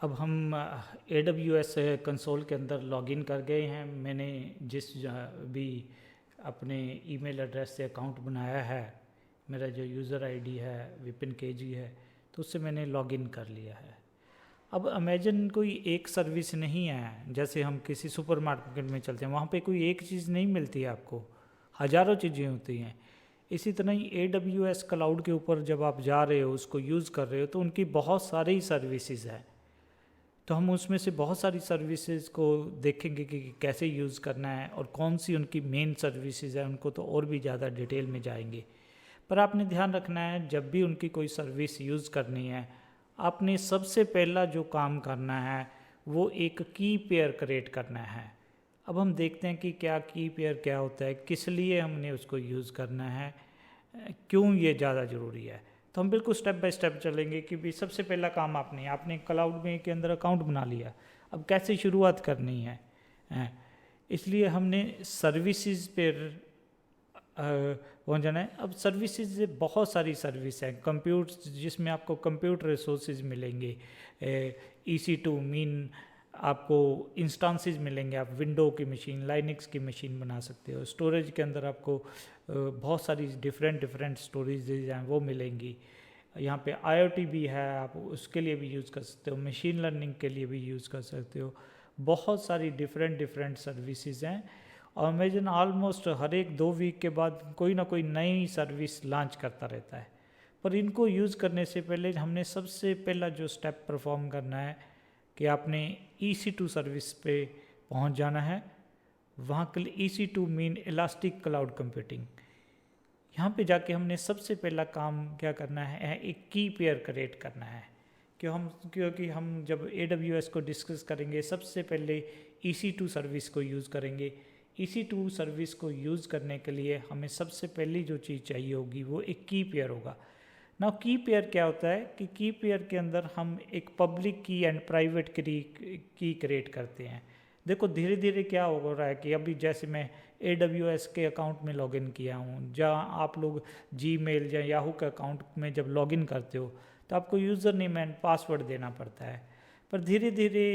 अब हम AWS console के अंदर लॉगिन कर गए हैं। मैंने जिस भी अपने ईमेल एड्रेस से अकाउंट बनाया है, मेरा जो यूज़र आईडी है विपिन KG है, तो उससे मैंने लॉगिन कर लिया है। अब इमेजिन कोई एक सर्विस नहीं है, जैसे हम किसी सुपरमार्केट में चलते हैं, वहाँ पे कोई एक चीज़ नहीं मिलती है आपको, हज़ारों चीज़ें होती हैं। इसी तरह ही AWS क्लाउड के ऊपर जब आप जा रहे हो, उसको यूज़ कर रहे हो, तो उनकी बहुत सारी सर्विसेज हैं। तो हम उसमें से बहुत सारी सर्विसेज को देखेंगे कि कैसे यूज़ करना है और कौन सी उनकी मेन सर्विसेज है, उनको तो और भी ज़्यादा डिटेल में जाएंगे। पर आपने ध्यान रखना है, जब भी उनकी कोई सर्विस यूज़ करनी है, आपने सबसे पहला जो काम करना है वो एक की पेयर क्रिएट करना है। अब हम देखते हैं कि क्या की पेयर क्या होता है, किस लिए हमने उसको यूज़ करना है, क्यों ये ज़्यादा ज़रूरी है। तो हम बिल्कुल स्टेप बाय स्टेप चलेंगे कि भी सबसे पहला काम आपने क्लाउड में के अंदर अकाउंट बना लिया, अब कैसे शुरुआत करनी है। इसलिए हमने सर्विसेज पर पहुँच जाना है। अब सर्विसेज बहुत सारी सर्विस हैं, कंप्यूटर जिसमें आपको कंप्यूटर रिसोर्सेज मिलेंगे, EC2 मीन आपको इंस्टांसेस मिलेंगे, आप विंडो की मशीन, लाइनिक्स की मशीन बना सकते हो। स्टोरेज के अंदर आपको बहुत सारी डिफरेंट स्टोरेजेज हैं वो मिलेंगी। यहाँ पे IoT भी है, आप उसके लिए भी यूज़ कर सकते हो, मशीन लर्निंग के लिए भी यूज़ कर सकते हो। बहुत सारी डिफरेंट सर्विसेज हैं और अमेजन ऑलमोस्ट हर एक 2 वीक के बाद कोई ना कोई नई सर्विस लॉन्च करता रहता है। पर इनको यूज़ करने से पहले हमने सबसे पहला जो स्टेप परफॉर्म करना है कि आपने EC2 सर्विस पे पहुंच जाना है। वहाँ के लिए EC2 mean elastic cloud computing. यहाँ पे जाके हमने सबसे पहला काम क्या करना है, एक की पेयर क्रिएट करना है। क्योंकि हम जब AWS को डिस्कस करेंगे, सबसे पहले EC2 सर्विस को यूज़ करेंगे। EC2 सर्विस को यूज़ करने के लिए हमें सबसे पहली जो चीज़ चाहिए होगी वो एक की पेयर होगा ना। की पेयर क्या होता है कि की पेयर के अंदर हम एक पब्लिक की एंड प्राइवेट की क्रिएट करते हैं। देखो धीरे धीरे क्या हो रहा है कि अभी जैसे मैं AWS के अकाउंट में लॉगिन किया हूँ, जहाँ आप लोग Gmail या याहू के अकाउंट में जब लॉगिन करते हो तो आपको यूज़र नेम एंड पासवर्ड देना पड़ता है। पर धीरे धीरे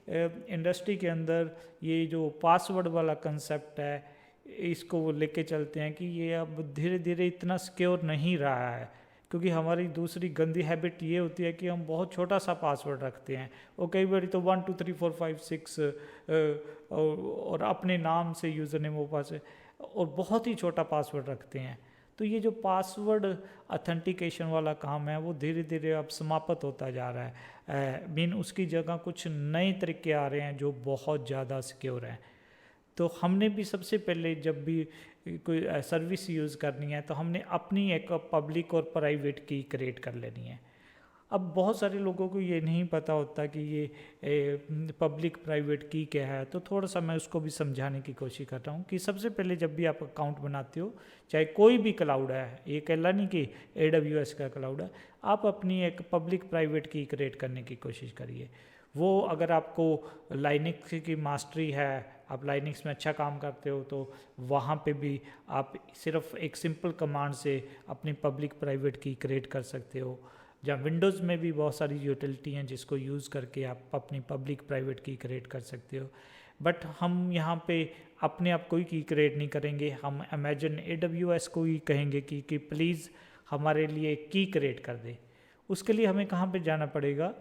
इंडस्ट्री के अंदर ये जो पासवर्ड वाला कंसेप्ट है, इसको वो लेके चलते हैं कि ये अब धीरे धीरे इतना सिक्योर नहीं रहा है। क्योंकि हमारी दूसरी गंदी हैबिट ये होती है कि हम बहुत छोटा सा पासवर्ड रखते हैं, और कई बार तो 1 2 3 4 5 6 और अपने नाम से यूज़र नेम वो पास और बहुत ही छोटा पासवर्ड रखते हैं। तो ये जो पासवर्ड अथेंटिकेशन वाला काम है वो धीरे धीरे अब समाप्त होता जा रहा है। मीन उसकी जगह कुछ नए तरीके आ रहे हैं जो बहुत ज़्यादा सिक्योर हैं। तो हमने भी सबसे पहले जब भी कोई सर्विस यूज़ करनी है तो हमने अपनी एक पब्लिक और प्राइवेट की क्रिएट कर लेनी है। अब बहुत सारे लोगों को ये नहीं पता होता कि ये पब्लिक प्राइवेट की क्या है, तो थोड़ा सा मैं उसको भी समझाने की कोशिश कर रहा हूँ कि सबसे पहले जब भी आप अकाउंट बनाते हो, चाहे कोई भी क्लाउड है, ये कहला नहीं कि AWS का क्लाउड है, आप अपनी एक पब्लिक प्राइवेट की क्रिएट करने की कोशिश करिए। वो अगर आपको लाइनिक्स की मास्टरी है, आप लाइनिक्स में अच्छा काम करते हो, तो वहाँ पे भी आप सिर्फ एक सिंपल कमांड से अपनी पब्लिक प्राइवेट की क्रिएट कर सकते हो। जहाँ विंडोज़ में भी बहुत सारी यूटिलिटी हैं जिसको यूज़ करके आप अपनी पब्लिक प्राइवेट की क्रिएट कर सकते हो। बट हम यहाँ पे अपने आप कोई की क्रिएट नहीं करेंगे, हम अमेजन AWS को ही कहेंगे कि प्लीज़ हमारे लिए की क्रिएट कर दे। उसके लिए हमें कहाँ पे जाना पड़ेगा,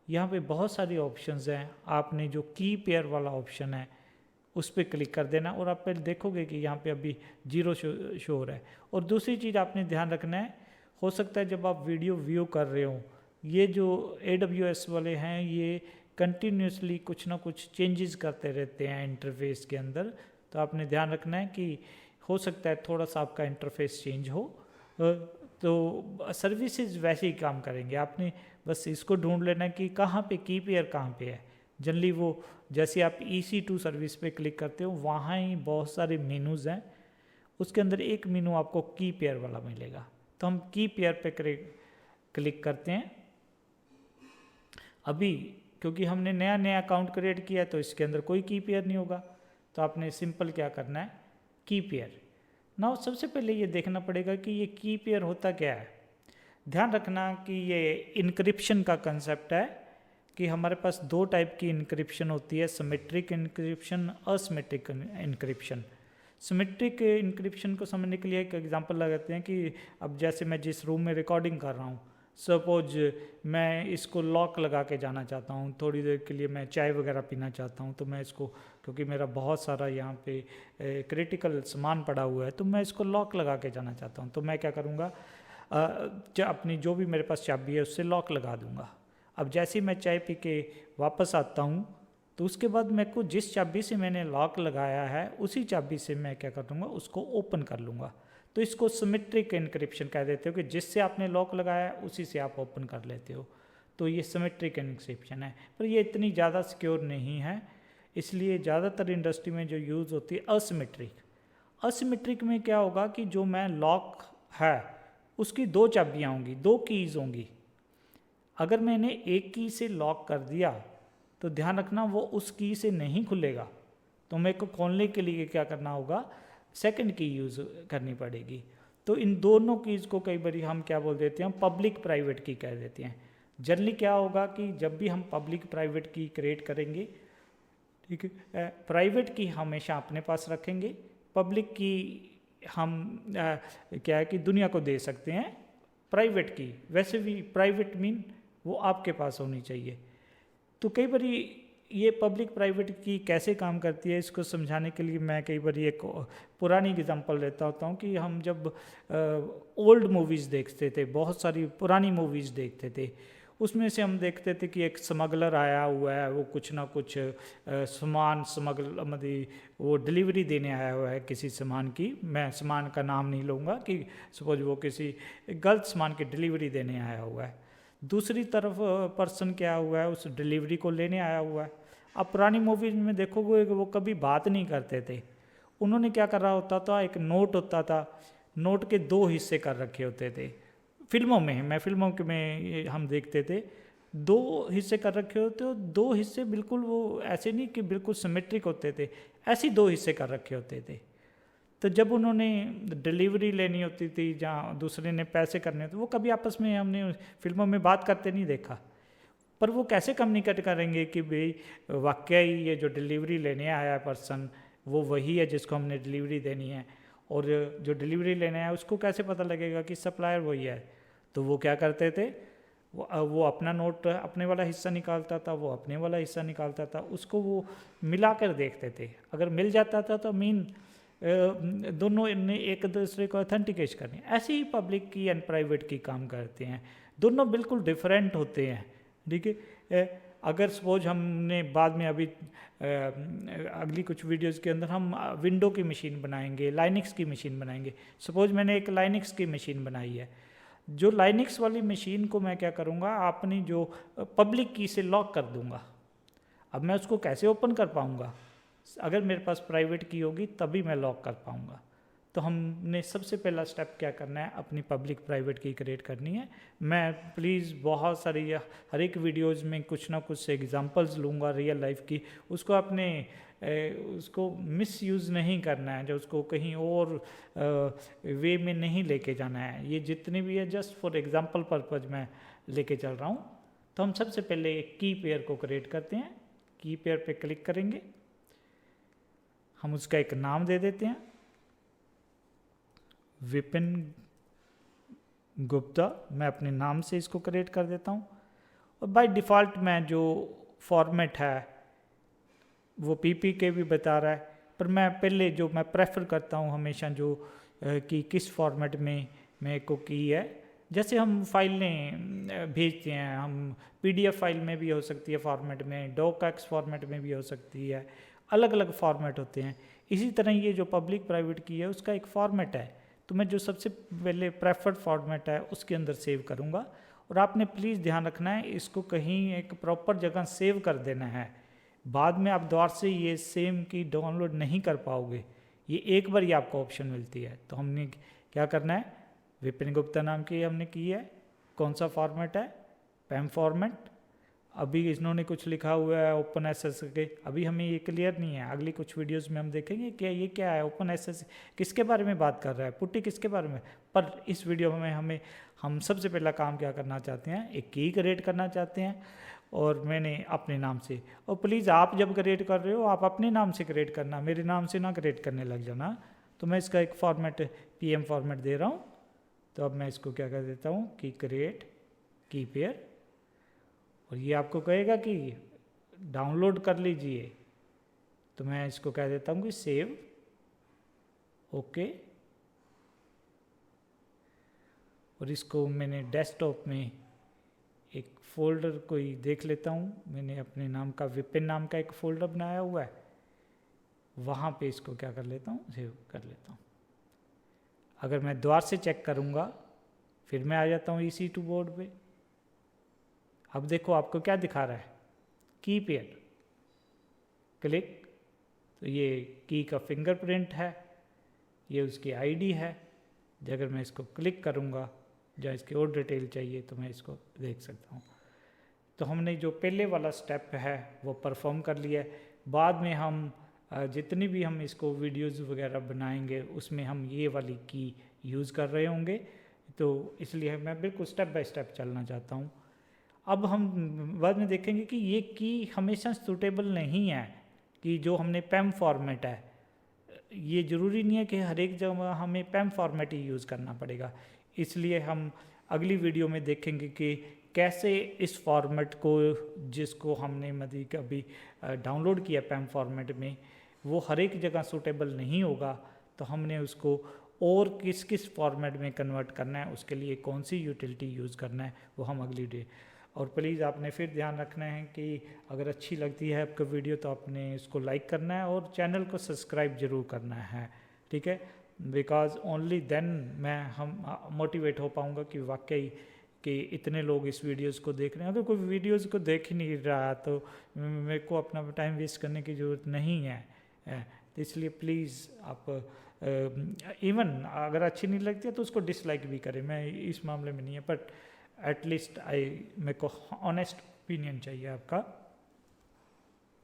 यहाँ पे बहुत सारी ऑप्शंस हैं। आपने जो की पेयर वाला ऑप्शन है उस पर क्लिक कर देना और आप पहले देखोगे कि यहाँ पे अभी 0 शो हो रहा है। और दूसरी चीज़ आपने ध्यान रखना है, हो सकता है जब आप वीडियो व्यू कर रहे हो, ये जो AWS वाले हैं ये कंटिन्यूसली कुछ ना कुछ चेंजेस करते रहते हैं इंटरफेस के अंदर। तो आपने ध्यान रखना है कि हो सकता है थोड़ा सा आपका इंटरफेस चेंज हो, तो सर्विसेज वैसे ही काम करेंगे। आपने बस इसको ढूंढ लेना कि कहाँ पे की पेयर कहाँ पे है। जनरली वो जैसे आप EC2 सर्विस पे क्लिक करते हो, वहाँ ही बहुत सारे मेनूज़ हैं, उसके अंदर एक मेनू आपको की पेयर वाला मिलेगा। तो हम की पेयर पे क्लिक करते हैं। अभी क्योंकि हमने नया नया अकाउंट क्रिएट किया है तो इसके अंदर कोई की पेयर नहीं होगा, तो आपने सिंपल क्या करना है, की पेयर। ना सबसे पहले ये देखना पड़ेगा कि ये की पेयर होता क्या है। ध्यान रखना कि ये इनक्रिप्शन का कंसेप्ट है कि हमारे पास दो टाइप की इनक्रिप्शन होती है, symmetric encryption, asymmetric encryption. Symmetric encryption को समझने के लिए एक एग्जांपल लगाते हैं कि अब जैसे मैं जिस रूम में रिकॉर्डिंग कर रहा हूँ, सपोज मैं इसको लॉक लगा के जाना चाहता हूँ, थोड़ी देर के लिए मैं चाय वगैरह पीना चाहता हूँ, तो मैं इसको, क्योंकि मेरा बहुत सारा यहाँ पे क्रिटिकल सामान पड़ा हुआ है, तो मैं इसको लॉक लगा के जाना चाहता हूँ, तो मैं क्या करूँगा, अपनी जो भी मेरे पास चाबी है उससे लॉक लगा दूँगा। अब जैसे ही मैं चाय पी के वापस आता हूँ, तो उसके बाद मेरे को जिस चाबी से मैंने लॉक लगाया है उसी चाबी से मैं क्या कर दूँगा, उसको ओपन कर लूँगा। तो इसको सिमेट्रिक इनक्रिप्शन कह देते हो कि जिससे आपने लॉक लगाया है उसी से आप ओपन कर लेते हो। तो ये सिमेट्रिक इनक्रिप्शन है, पर ये इतनी ज़्यादा सिक्योर नहीं है, इसलिए ज़्यादातर इंडस्ट्री में जो यूज़ होती है असिमेट्रिक। असिमेट्रिक में क्या होगा कि जो मैं लॉक है उसकी दो चाबियाँ होंगी, दो कीज़ होंगी। अगर मैंने एक की से लॉक कर दिया तो ध्यान रखना वो उस की से नहीं खुलेगा, तो मेरे को खोलने के लिए क्या करना होगा, सेकंड की यूज़ करनी पड़ेगी। तो इन दोनों कीज़ को कई बार हम क्या बोल देते हैं, पब्लिक प्राइवेट की कह देते हैं। जनरली क्या होगा कि जब भी हम पब्लिक प्राइवेट की क्रिएट करेंगे, ठीक है, प्राइवेट की हमेशा अपने पास रखेंगे, पब्लिक की हम क्या है कि दुनिया को दे सकते हैं। प्राइवेट की वैसे भी प्राइवेट मीन वो आपके पास होनी चाहिए। तो कई बार ये पब्लिक प्राइवेट की कैसे काम करती है, इसको समझाने के लिए मैं कई बार एक पुरानी एग्जांपल लेता होता हूँ कि हम जब ओल्ड मूवीज़ देखते थे, बहुत सारी पुरानी मूवीज़ देखते थे, उसमें से हम देखते थे कि एक स्मगलर आया हुआ है, वो कुछ ना कुछ सामान मतलब वो डिलीवरी देने आया हुआ है किसी सामान की, मैं सामान का नाम नहीं लूँगा, कि सपोज वो किसी गलत सामान की डिलीवरी देने आया हुआ है। दूसरी तरफ पर्सन क्या हुआ है, उस डिलीवरी को लेने आया हुआ है। अब पुरानी मूवीज में देखोगे कि वो कभी बात नहीं करते थे, उन्होंने क्या कर रहा होता था, एक नोट होता था, नोट के दो हिस्से कर रखे होते थे। फिल्मों में हम देखते थे दो हिस्से कर रखे होते, और दो हिस्से बिल्कुल वो ऐसे नहीं कि बिल्कुल सिमेट्रिक होते थे, ऐसे दो हिस्से कर रखे होते थे। तो जब उन्होंने डिलीवरी लेनी होती थी, जहाँ दूसरे ने पैसे करने होते, वो कभी आपस में हमने फिल्मों में बात करते नहीं देखा। पर वो कैसे कम्युनिकेट करेंगे कि भाई वाकई ये जो डिलीवरी लेने आया पर्सन वो वही है जिसको हमने डिलीवरी देनी है, और जो डिलीवरी लेने आया उसको कैसे पता लगेगा कि सप्लायर वही है। तो वो क्या करते थे, वो अपना नोट अपने वाला हिस्सा निकालता था, वो अपने वाला हिस्सा निकालता था, उसको वो मिला कर देखते थे। अगर मिल जाता था तो मीन दोनों ने एक दूसरे को ऑथेंटिकेट करनी। ऐसे ही पब्लिक की एंड प्राइवेट की काम करते हैं, दोनों बिल्कुल डिफरेंट होते हैं, ठीक है। अगर सपोज हमने बाद में अभी अगली कुछ वीडियोस के अंदर हम विंडो की मशीन बनाएंगे, लाइनक्स की मशीन बनाएंगे। सपोज मैंने एक लाइनक्स की मशीन बनाई है, जो लाइनक्स वाली मशीन को मैं क्या करूँगा, अपनी जो पब्लिक की से लॉक कर दूँगा। अब मैं उसको कैसे ओपन कर पाऊँगा, अगर मेरे पास प्राइवेट की होगी तभी मैं लॉक कर पाऊँगा। तो हमने सबसे पहला स्टेप क्या करना है, अपनी पब्लिक प्राइवेट की क्रिएट करनी है। मैं प्लीज़ बहुत सारी हर एक वीडियोज़ में कुछ ना कुछ एग्जांपल्स लूँगा रियल लाइफ की, उसको अपने उसको मिसयूज़ नहीं करना है, जो उसको कहीं और वे में नहीं लेके जाना है। ये जितने भी है जस्ट फॉर एग्जांपल पर्पज मैं लेके चल रहा हूँ। तो हम सबसे पहले एक की पेयर को क्रिएट करते हैं। की पेयर पे क्लिक करेंगे, हम उसका एक नाम दे देते हैं, विपिन गुप्ता। मैं अपने नाम से इसको क्रिएट कर देता हूँ, और बाय डिफ़ॉल्ट मैं जो फॉर्मेट है वो पीपीके भी बता रहा है, पर मैं पहले जो मैं प्रेफर करता हूँ हमेशा जो कि किस फॉर्मेट में मेरे को की है। जैसे हम फाइलें भेजते हैं, हम पीडीएफ फाइल में भी हो सकती है फॉर्मेट में, डॉकएक्स फॉर्मेट में भी हो सकती है, अलग अलग फॉर्मेट होते हैं। इसी तरह ये जो पब्लिक प्राइवेट की है उसका एक फॉर्मेट है, तो मैं जो सबसे पहले प्रेफर्ड फॉर्मेट है उसके अंदर सेव करूँगा। और आपने प्लीज़ ध्यान रखना है, इसको कहीं एक प्रॉपर जगह सेव कर देना है, बाद में आप दोबारा से ये सेम की डाउनलोड नहीं कर पाओगे, ये एक बार ही आपको ऑप्शन मिलती है। तो हमने क्या करना है, विपिन गुप्ता नाम की हमने की है, कौन सा फॉर्मेट है, पैम फॉर्मेट। अभी इन्होंने कुछ लिखा हुआ है ओपन एसएस के, अभी हमें ये क्लियर नहीं है, अगली कुछ वीडियोस में हम देखेंगे कि ये क्या है, ओपन एसएस किसके बारे में बात कर रहा है, पुट्टी किसके बारे में। पर इस वीडियो में हम सबसे पहला काम क्या करना चाहते हैं, एक की क्रिएट करना चाहते हैं, और मैंने अपने नाम से। और प्लीज़ आप जब क्रिएट कर रहे हो आप अपने नाम से क्रिएट करना, मेरे नाम से ना क्रिएट करने लग जाना। तो मैं इसका एक फॉर्मेट पीएम फॉर्मेट दे रहा हूँ। तो अब मैं इसको क्या कर देता हूँ कि क्रिएट की पेयर, और ये आपको कहेगा कि डाउनलोड कर लीजिए। तो मैं इसको कह देता हूँ कि सेव, ओके। और इसको मैंने डेस्कटॉप में एक फ़ोल्डर कोई देख लेता हूँ, मैंने अपने नाम का विपिन नाम का एक फ़ोल्डर बनाया हुआ है, वहाँ पे इसको क्या कर लेता हूँ, सेव कर लेता हूँ। अगर मैं द्वार से चेक करूँगा फिर मैं आ जाता हूँ EC2 बोर्ड पे। अब देखो आपको क्या दिखा रहा है, की पेयर, क्लिक। तो ये की का फिंगरप्रिंट है, ये उसकी आईडी है। अगर मैं इसको क्लिक करूँगा या इसकी और डिटेल चाहिए तो मैं इसको देख सकता हूँ। तो हमने जो पहले वाला स्टेप है वो परफॉर्म कर लिया है। बाद में हम जितनी भी हम इसको वीडियोज़ वगैरह बनाएंगे उसमें हम ये वाली की यूज़ कर रहे होंगे, तो इसलिए मैं बिल्कुल स्टेप बाय स्टेप चलना चाहता हूँ। अब हम बाद में देखेंगे कि ये की हमेशा सूटेबल नहीं है, कि जो हमने पैम फॉर्मेट है, ये ज़रूरी नहीं है कि हर एक जगह हमें पैम फॉर्मेट ही यूज़ करना पड़ेगा। इसलिए हम अगली वीडियो में देखेंगे कि कैसे इस फॉर्मेट को, जिसको हमने मतलब अभी डाउनलोड किया पैम फॉर्मेट में, वो हर एक जगह सूटेबल नहीं होगा। तो हमने उसको और किस किस फॉर्मेट में कन्वर्ट करना है, उसके लिए कौन सी यूटिलिटी यूज़ करना है, वो हम अगली डे। और प्लीज़ आपने फिर ध्यान रखना है कि अगर अच्छी लगती है आपको वीडियो तो आपने इसको लाइक करना है और चैनल को सब्सक्राइब ज़रूर करना है, ठीक है। बिकॉज ओनली देन मैं मोटिवेट हो पाऊँगा कि वाकई कि इतने लोग इस वीडियोज़ को देख रहे हैं। अगर कोई वीडियोज़ को देख ही नहीं रहा तो मेरे को अपना टाइम वेस्ट करने की ज़रूरत नहीं है। तो इसलिए प्लीज़ आप इवन अगर अच्छी नहीं लगती है तो उसको डिसलाइक भी करें, मैं इस मामले में नहीं है, बट एटलीस्ट मेरे को ऑनेस्ट ओपिनियन चाहिए आपका।